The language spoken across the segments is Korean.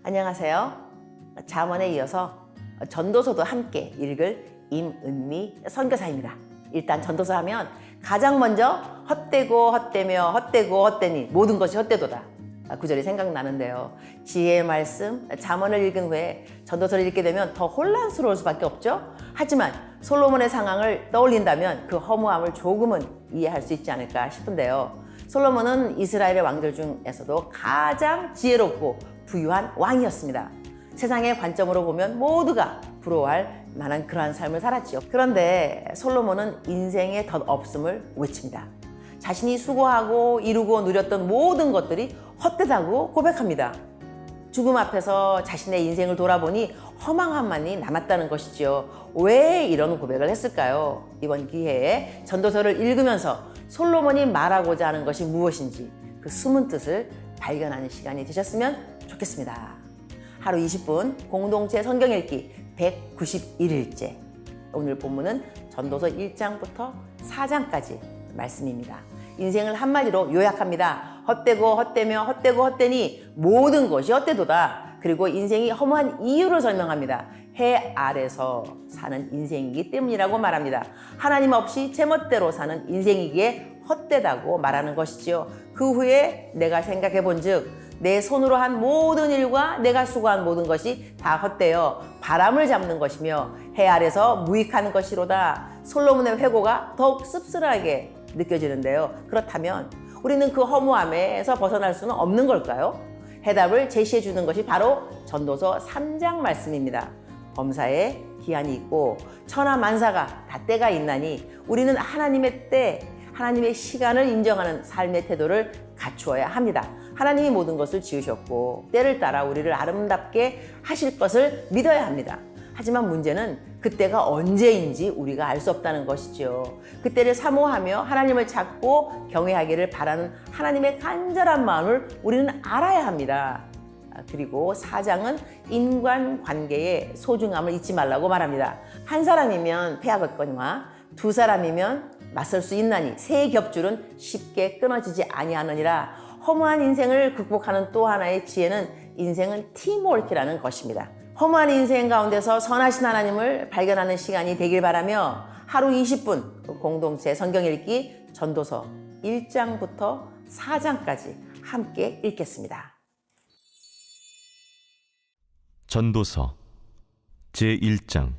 안녕하세요. 잠언에 이어서 전도서도 함께 읽을 임은미 선교사입니다. 일단 전도서 하면 가장 먼저 헛되고 헛되며 헛되고 헛되니 모든 것이 헛되도다 구절이 생각나는데요. 지혜의 말씀, 잠언을 읽은 후에 전도서를 읽게 되면 더 혼란스러울 수밖에 없죠. 하지만 솔로몬의 상황을 떠올린다면 그 허무함을 조금은 이해할 수 있지 않을까 싶은데요. 솔로몬은 이스라엘의 왕들 중에서도 가장 지혜롭고 부유한 왕이었습니다. 세상의 관점으로 보면 모두가 부러워할 만한 그러한 삶을 살았지요. 그런데 솔로몬은 인생의 덧없음을 외칩니다. 자신이 수고하고 이루고 누렸던 모든 것들이 헛되다고 고백합니다. 죽음 앞에서 자신의 인생을 돌아보니 허망함만이 남았다는 것이지요. 왜 이런 고백을 했을까요? 이번 기회에 전도서를 읽으면서 솔로몬이 말하고자 하는 것이 무엇인지 그 숨은 뜻을 발견하는 시간이 되셨으면 좋겠습니다. 하루 20분 공동체 성경 읽기 191일째. 오늘 본문은 전도서 1장부터 4장까지 말씀입니다. 인생을 한마디로 요약합니다. 헛되고 헛되며 헛되고 헛되니 모든 것이 헛되도다. 그리고 인생이 허무한 이유를 설명합니다. 해 아래서 사는 인생이기 때문이라고 말합니다. 하나님 없이 제멋대로 사는 인생이기에 헛되다고 말하는 것이지요. 그 후에 내가 생각해 본즉 내 손으로 한 모든 일과 내가 수고한 모든 것이 다 헛되어 바람을 잡는 것이며 해 아래서 무익한 것이로다. 솔로몬의 회고가 더욱 씁쓸하게 느껴지는데요. 그렇다면 우리는 그 허무함에서 벗어날 수는 없는 걸까요? 해답을 제시해 주는 것이 바로 전도서 3장 말씀입니다. 범사에 기한이 있고 천하만사가 다 때가 있나니 우리는 하나님의 때, 하나님의 시간을 인정하는 삶의 태도를 갖추어야 합니다. 하나님이 모든 것을 지으셨고 때를 따라 우리를 아름답게 하실 것을 믿어야 합니다. 하지만 문제는 그때가 언제인지 우리가 알 수 없다는 것이죠. 그때를 사모하며 하나님을 찾고 경외하기를 바라는 하나님의 간절한 마음을 우리는 알아야 합니다. 그리고 4장은 인간관계의 소중함을 잊지 말라고 말합니다. 한 사람이면 패하겠거니와 두 사람이면 맞설 수 있나니 세 겹줄은 쉽게 끊어지지 아니하느니라. 허무한 인생을 극복하는 또 하나의 지혜는 인생은 팀워크라는 것입니다. 허무한 인생 가운데서 선하신 하나님을 발견하는 시간이 되길 바라며 하루 20분 공동체 성경 읽기 전도서 1장부터 4장까지 함께 읽겠습니다. 전도서 제1장.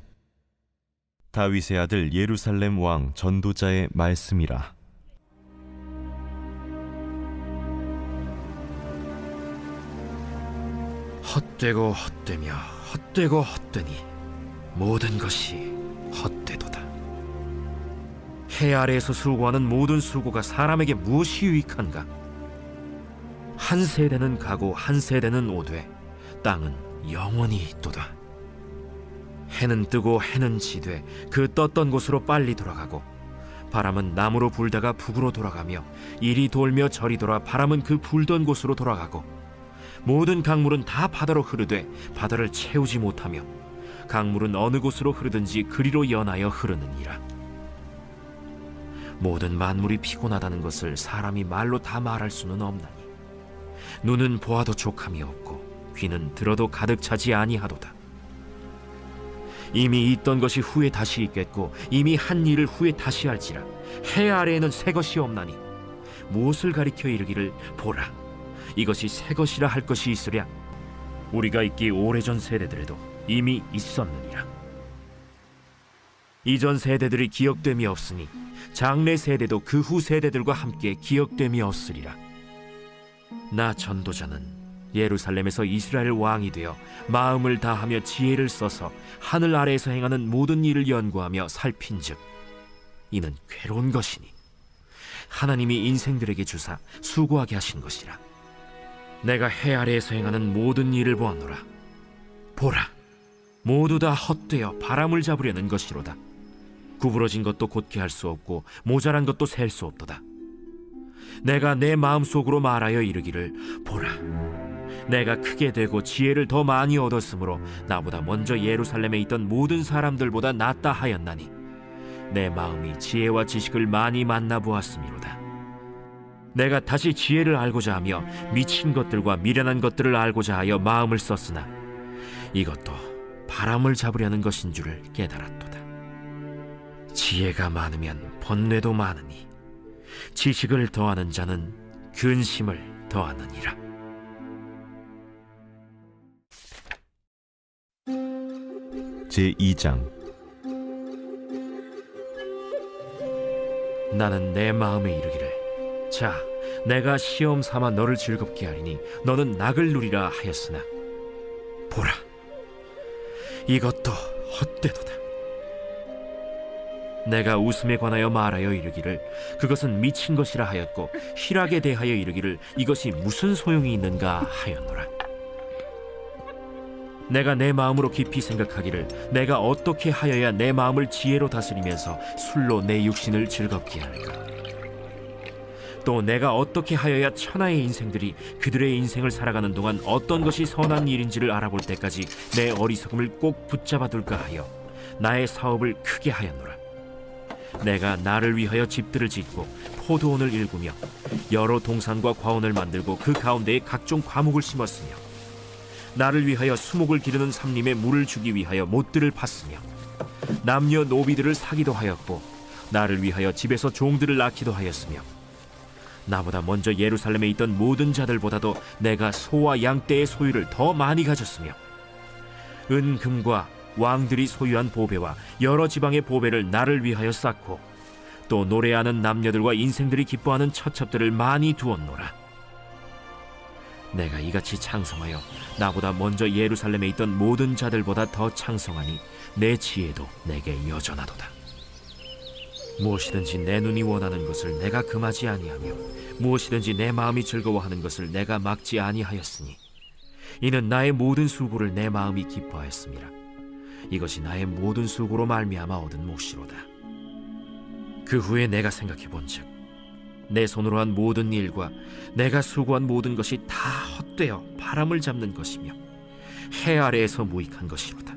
다윗의 아들 예루살렘 왕 전도자의 말씀이라. 헛되고 헛되며 헛되고 헛되니 모든 것이 헛되도다. 해 아래에서 수고하는 모든 수고가 사람에게 무엇이 유익한가? 한 세대는 가고 한 세대는 오되 땅은 영원히 있도다. 해는 뜨고 해는 지되 그 떴던 곳으로 빨리 돌아가고 바람은 남으로 불다가 북으로 돌아가며 이리 돌며 저리 돌아 바람은 그 불던 곳으로 돌아가고 모든 강물은 다 바다로 흐르되 바다를 채우지 못하며 강물은 어느 곳으로 흐르든지 그리로 연하여 흐르느니라. 모든 만물이 피곤하다는 것을 사람이 말로 다 말할 수는 없나니 눈은 보아도 족함이 없고 귀는 들어도 가득 차지 아니하도다. 이미 있던 것이 후에 다시 있겠고 이미 한 일을 후에 다시 할지라. 해 아래에는 새 것이 없나니 무엇을 가리켜 이르기를 보라 이것이 새 것이라 할 것이 있으랴. 우리가 있기 오래전 세대들에도 이미 있었느니라. 이전 세대들이 기억됨이 없으니 장래 세대도 그 후 세대들과 함께 기억됨이 없으리라. 나 전도자는 예루살렘에서 이스라엘 왕이 되어 마음을 다하며 지혜를 써서 하늘 아래에서 행하는 모든 일을 연구하며 살핀즉 이는 괴로운 것이니 하나님이 인생들에게 주사 수고하게 하신 것이라. 내가 해 아래에서 행하는 모든 일을 보았노라. 보라, 모두 다 헛되어 바람을 잡으려는 것이로다. 구부러진 것도 곧게 할 수 없고 모자란 것도 셀 수 없도다. 내가 내 마음속으로 말하여 이르기를 보라, 내가 크게 되고 지혜를 더 많이 얻었으므로 나보다 먼저 예루살렘에 있던 모든 사람들보다 낫다 하였나니 내 마음이 지혜와 지식을 많이 만나보았음이로다. 내가 다시 지혜를 알고자 하며 미친 것들과 미련한 것들을 알고자 하여 마음을 썼으나 이것도 바람을 잡으려는 것인 줄을 깨달았도다. 지혜가 많으면 번뇌도 많으니 지식을 더하는 자는 근심을 더하느니라. 제2장. 나는 내 마음에 이르기를, 자, 내가 시험 삼아 너를 즐겁게 하리니 너는 낙을 누리라 하였으나 보라, 이것도 헛되도다. 내가 웃음에 관하여 말하여 이르기를 그것은 미친 것이라 하였고 희락에 대하여 이르기를 이것이 무슨 소용이 있는가 하였노라. 내가 내 마음으로 깊이 생각하기를 내가 어떻게 하여야 내 마음을 지혜로 다스리면서 술로 내 육신을 즐겁게 할까? 또 내가 어떻게 하여야 천하의 인생들이 그들의 인생을 살아가는 동안 어떤 것이 선한 일인지를 알아볼 때까지 내 어리석음을 꼭 붙잡아 둘까 하여 나의 사업을 크게 하였노라. 내가 나를 위하여 집들을 짓고 포도원을 일구며 여러 동산과 과원을 만들고 그 가운데에 각종 과목을 심었으며 나를 위하여 수목을 기르는 삼림에 물을 주기 위하여 못들을 팠으며 남녀 노비들을 사기도 하였고 나를 위하여 집에서 종들을 낳기도 하였으며 나보다 먼저 예루살렘에 있던 모든 자들보다도 내가 소와 양떼의 소유를 더 많이 가졌으며 은금과 왕들이 소유한 보배와 여러 지방의 보배를 나를 위하여 쌓고 또 노래하는 남녀들과 인생들이 기뻐하는 처첩들을 많이 두었노라. 내가 이같이 창성하여 나보다 먼저 예루살렘에 있던 모든 자들보다 더 창성하니 내 지혜도 내게 여전하도다. 무엇이든지 내 눈이 원하는 것을 내가 금하지 아니하며 무엇이든지 내 마음이 즐거워하는 것을 내가 막지 아니하였으니 이는 나의 모든 수고를 내 마음이 기뻐하였음이라. 이것이 나의 모든 수고로 말미암아 얻은 몫이로다. 그 후에 내가 생각해 본즉 내 손으로 한 모든 일과 내가 수고한 모든 것이 다 헛되어 바람을 잡는 것이며 해 아래에서 무익한 것이로다.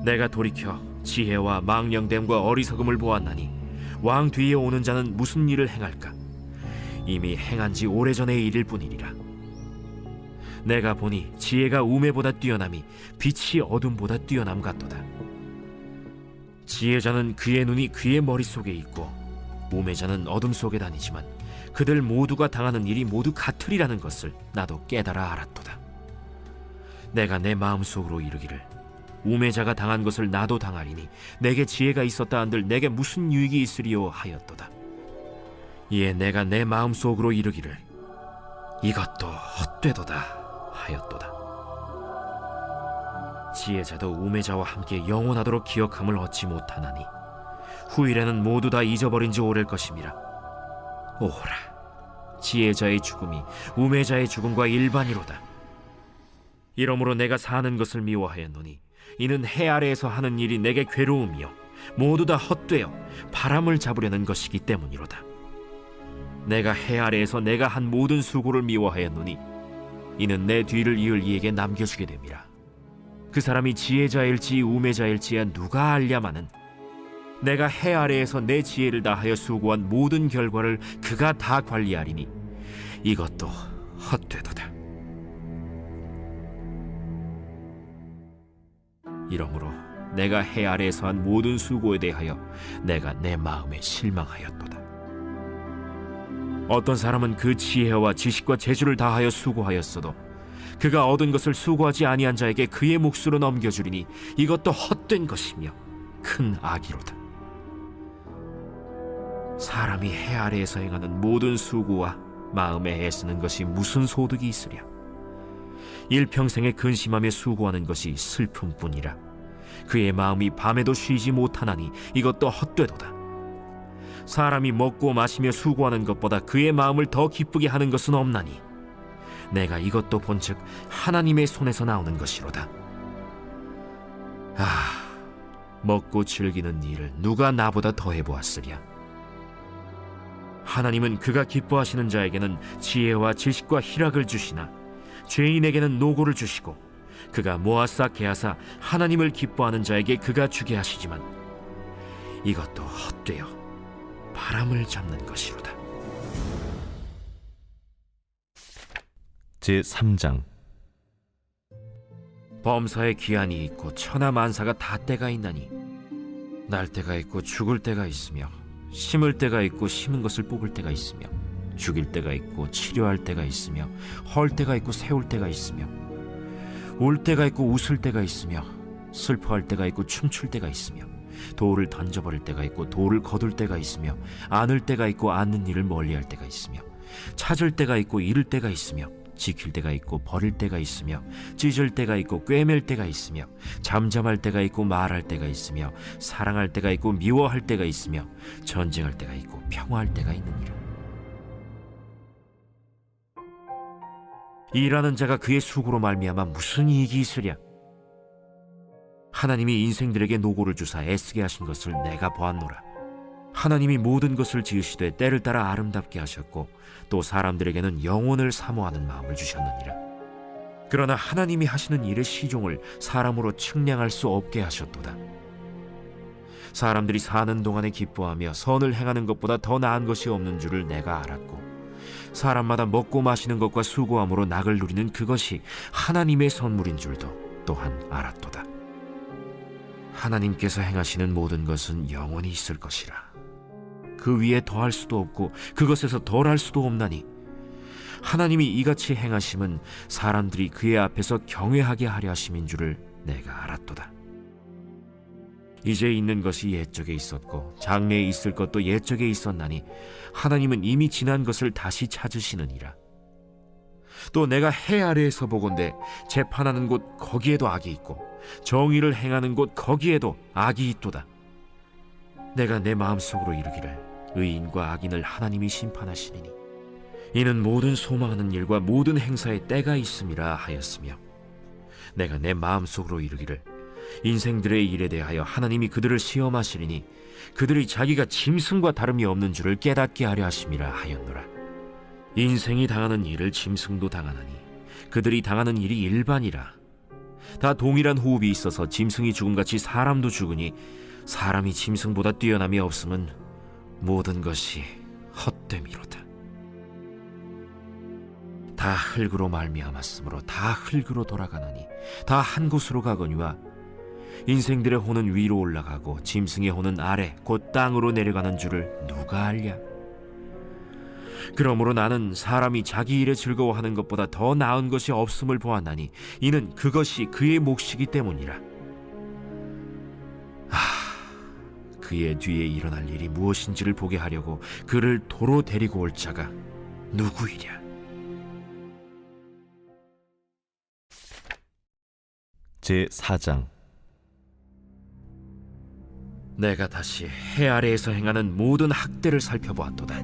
내가 돌이켜 지혜와 망령됨과 어리석음을 보았나니 왕 뒤에 오는 자는 무슨 일을 행할까? 이미 행한 지 오래전의 일일 뿐이니라. 내가 보니 지혜가 우매보다 뛰어남이 빛이 어둠보다 뛰어남 같도다. 지혜자는 그의 눈이 그의 머릿속에 있고 우매자는 어둠 속에 다니지만 그들 모두가 당하는 일이 모두 같으리라는 것을 나도 깨달아 알았도다. 내가 내 마음속으로 이르기를 우매자가 당한 것을 나도 당하리니 내게 지혜가 있었다 한들 내게 무슨 유익이 있으리요 하였도다. 이에 내가 내 마음속으로 이르기를 이것도 헛되도다 하였도다. 지혜자도 우매자와 함께 영원하도록 기억함을 얻지 못하나니 후일에는 모두 다 잊어버린 지 오래일 것임이라. 오호라, 지혜자의 죽음이 우매자의 죽음과 일반이로다. 이러므로 내가 사는 것을 미워하였노니 이는 해 아래에서 하는 일이 내게 괴로움이요 모두 다 헛되어 바람을 잡으려는 것이기 때문이로다. 내가 해 아래에서 내가 한 모든 수고를 미워하였노니 이는 내 뒤를 이을 이에게 남겨주게 됨이라. 그 사람이 지혜자일지 우매자일지야 누가 알랴마는 내가 해 아래에서 내 지혜를 다하여 수고한 모든 결과를 그가 다 관리하리니 이것도 헛되도다. 이러므로 내가 해 아래에서 한 모든 수고에 대하여 내가 내 마음에 실망하였도다. 어떤 사람은 그 지혜와 지식과 재주를 다하여 수고하였어도 그가 얻은 것을 수고하지 아니한 자에게 그의 몫으로 넘겨주리니 이것도 헛된 것이며 큰 악이로다. 사람이 해 아래에서 행하는 모든 수고와 마음에 애쓰는 것이 무슨 소득이 있으랴. 일평생에 근심하며 수고하는 것이 슬픔뿐이라. 그의 마음이 밤에도 쉬지 못하나니 이것도 헛되도다. 사람이 먹고 마시며 수고하는 것보다 그의 마음을 더 기쁘게 하는 것은 없나니 내가 이것도 본즉 하나님의 손에서 나오는 것이로다. 먹고 즐기는 일을 누가 나보다 더 해보았으랴. 하나님은 그가 기뻐하시는 자에게는 지혜와 지식과 희락을 주시나 죄인에게는 노고를 주시고 그가 모아싸 개하사 하나님을 기뻐하는 자에게 그가 주게 하시지만 이것도 헛되어 바람을 잡는 것이로다. 제3장. 범사에 기한이 있고 천하만사가 다 때가 있나니 날 때가 있고 죽을 때가 있으며 심을 때가 있고 심은 것을 뽑을 때가 있으며 죽일 때가 있고 치료할 때가 있으며 헐 때가 있고 세울 때가 있으며 울 때가 있고 웃을 때가 있으며 슬퍼할 때가 있고 춤출 때가 있으며 돌을 던져버릴 때가 있고 돌을 거둘 때가 있으며 안을 때가 있고 안는 일을 멀리할 때가 있으며 찾을 때가 있고 잃을 때가 있으며 지킬 때가 있고 버릴 때가 있으며 찢을 때가 있고 꿰맬 때가 있으며 잠잠할 때가 있고 말할 때가 있으며 사랑할 때가 있고 미워할 때가 있으며 전쟁할 때가 있고 평화할 때가 있느니라. 일하는 자가 그의 수고로 말미암아 무슨 이익이 있으랴. 하나님이 인생들에게 노고를 주사 애쓰게 하신 것을 내가 보았노라. 하나님이 모든 것을 지으시되 때를 따라 아름답게 하셨고 또 사람들에게는 영혼을 사모하는 마음을 주셨느니라. 그러나 하나님이 하시는 일의 시종을 사람으로 측량할 수 없게 하셨도다. 사람들이 사는 동안에 기뻐하며 선을 행하는 것보다 더 나은 것이 없는 줄을 내가 알았고 사람마다 먹고 마시는 것과 수고함으로 낙을 누리는 그것이 하나님의 선물인 줄도 또한 알았도다. 하나님께서 행하시는 모든 것은 영원히 있을 것이라. 그 위에 더할 수도 없고 그것에서 덜할 수도 없나니 하나님이 이같이 행하심은 사람들이 그의 앞에서 경외하게 하려 하심인 줄을 내가 알았도다. 이제 있는 것이 옛적에 있었고 장래에 있을 것도 옛적에 있었나니 하나님은 이미 지난 것을 다시 찾으시느니라. 또 내가 해 아래에서 보건대 재판하는 곳 거기에도 악이 있고 정의를 행하는 곳 거기에도 악이 있도다. 내가 내 마음속으로 이르기를 의인과 악인을 하나님이 심판하시리니 이는 모든 소망하는 일과 모든 행사에 때가 있음이라 하였으며 내가 내 마음속으로 이르기를 인생들의 일에 대하여 하나님이 그들을 시험하시리니 그들이 자기가 짐승과 다름이 없는 줄을 깨닫게 하려 하심이라 하였노라. 인생이 당하는 일을 짐승도 당하나니 그들이 당하는 일이 일반이라. 다 동일한 호흡이 있어서 짐승이 죽음같이 사람도 죽으니 사람이 짐승보다 뛰어남이 없음은 모든 것이 헛됨이로다. 다 흙으로 말미암았으므로 다 흙으로 돌아가나니 다 한 곳으로 가거니와 인생들의 혼은 위로 올라가고 짐승의 혼은 아래 곧 땅으로 내려가는 줄을 누가 알랴. 그러므로 나는 사람이 자기 일에 즐거워하는 것보다 더 나은 것이 없음을 보았나니 이는 그것이 그의 몫이기 때문이라. 그의 뒤에 일어날 일이 무엇인지를 보게 하려고 그를 도로 데리고 올 자가 누구이랴. 제4장. 내가 다시 해 아래에서 행하는 모든 학대를 살펴보았도다.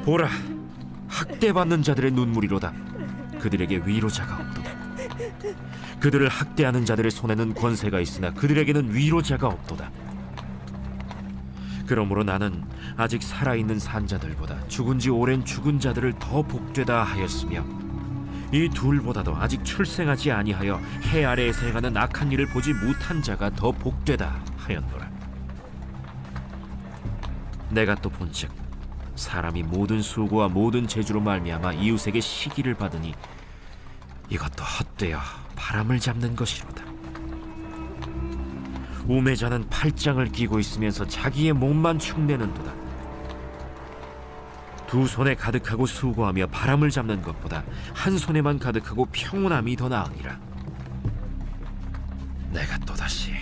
보라, 학대받는 자들의 눈물이로다. 그들에게 위로자가 없도다. 그들을 학대하는 자들의 손에는 권세가 있으나 그들에게는 위로자가 없도다. 그러므로 나는 아직 살아있는 산자들보다 죽은 지 오랜 죽은 자들을 더 복되다 하였으며 이 둘보다도 아직 출생하지 아니하여 해 아래에서 행하는 악한 일을 보지 못한 자가 더 복되다 하였노라. 내가 또 본즉 사람이 모든 수고와 모든 재주로 말미암아 이웃에게 시기를 받으니 이것도 헛되어 바람을 잡는 것이로다. 우매자는 팔짱을 끼고 있으면서 자기의 몸만 축내는도다. 두 손에 가득하고 수고하며 바람을 잡는 것보다 한 손에만 가득하고 평온함이 더 나으니라. 내가 또다시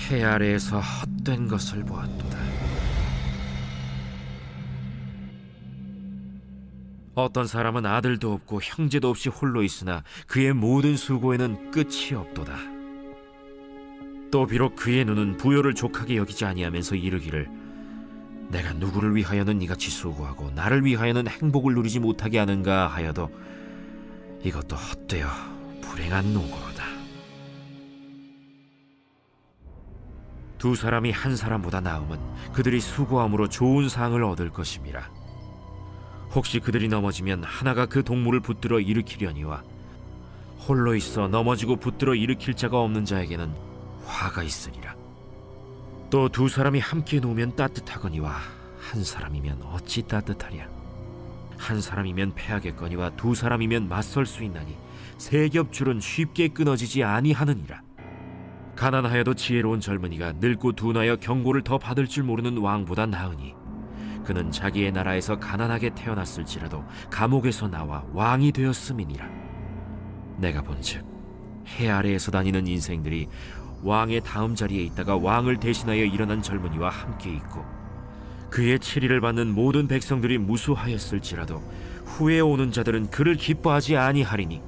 해 아래에서 헛된 것을 보았도다. 어떤 사람은 아들도 없고 형제도 없이 홀로 있으나 그의 모든 수고에는 끝이 없도다. 또 비록 그의 눈은 부요를 족하게 여기지 아니하면서 이르기를 내가 누구를 위하여는 이같이 수고하고 나를 위하여는 행복을 누리지 못하게 하는가 하여도 이것도 헛되어 불행한 노고로다. 두 사람이 한 사람보다 나음은 그들이 수고함으로 좋은 상을 얻을 것임이라. 혹시 그들이 넘어지면 하나가 그 동물을 붙들어 일으키려니와 홀로 있어 넘어지고 붙들어 일으킬 자가 없는 자에게는 화가 있으리라. 또 두 사람이 함께 누우면 따뜻하거니와 한 사람이면 어찌 따뜻하랴. 한 사람이면 패하겠거니와 두 사람이면 맞설 수 있나니 세 겹줄은 쉽게 끊어지지 아니하느니라. 가난하여도 지혜로운 젊은이가 늙고 둔하여 경고를 더 받을 줄 모르는 왕보다 나으니 그는 자기의 나라에서 가난하게 태어났을지라도 감옥에서 나와 왕이 되었음이니라. 내가 본즉 해 아래에서 다니는 인생들이 왕의 다음 자리에 있다가 왕을 대신하여 일어난 젊은이와 함께 있고 그의 치리를 받는 모든 백성들이 무수하였을지라도 후에 오는 자들은 그를 기뻐하지 아니하리니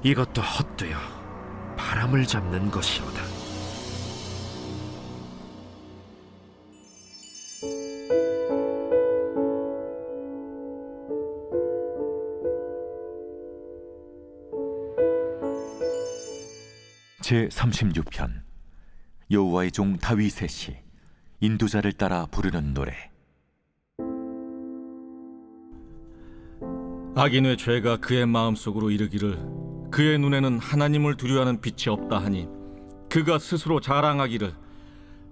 이것도 헛되어 바람을 잡는 것이로다. 제36편 여호와의 종 다윗의 시 인도자를 따라 부르는 노래. 악인의 죄가 그의 마음속으로 이르기를 그의 눈에는 하나님을 두려워하는 빛이 없다 하니 그가 스스로 자랑하기를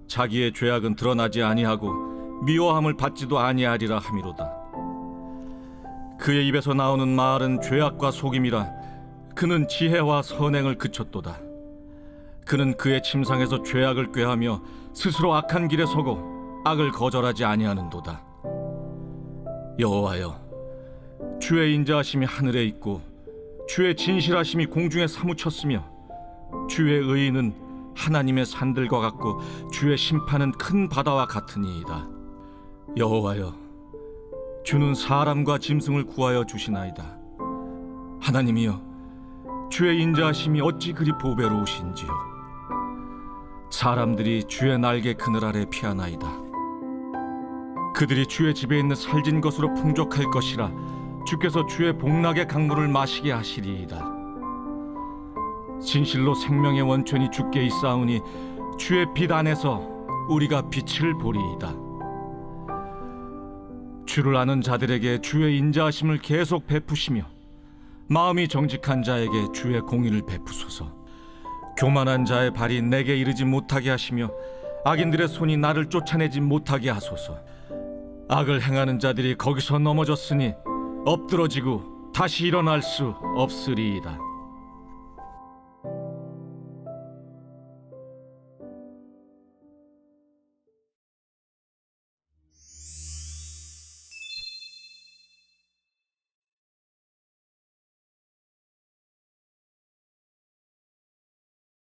자기의 죄악은 드러나지 아니하고 미워함을 받지도 아니하리라 하미로다. 그의 입에서 나오는 말은 죄악과 속임이라. 그는 지혜와 선행을 그쳤도다. 그는 그의 침상에서 죄악을 꾀하며 스스로 악한 길에 서고 악을 거절하지 아니하는도다. 여호와여, 주의 인자하심이 하늘에 있고 주의 진실하심이 공중에 사무쳤으며 주의 의의는 하나님의 산들과 같고 주의 심판은 큰 바다와 같으니이다. 여호와여, 주는 사람과 짐승을 구하여 주시나이다. 하나님이여, 주의 인자하심이 어찌 그리 보배로우신지요. 사람들이 주의 날개 그늘 아래 피하나이다. 그들이 주의 집에 있는 살진 것으로 풍족할 것이라. 주께서 주의 복락의 강물을 마시게 하시리이다. 진실로 생명의 원천이 주께 있사오니 주의 빛 안에서 우리가 빛을 보리이다. 주를 아는 자들에게 주의 인자하심을 계속 베푸시며 마음이 정직한 자에게 주의 공의를 베푸소서. 교만한 자의 발이 내게 이르지 못하게 하시며 악인들의 손이 나를 쫓아내지 못하게 하소서. 악을 행하는 자들이 거기서 넘어졌으니 엎드러지고 다시 일어날 수 없으리이다.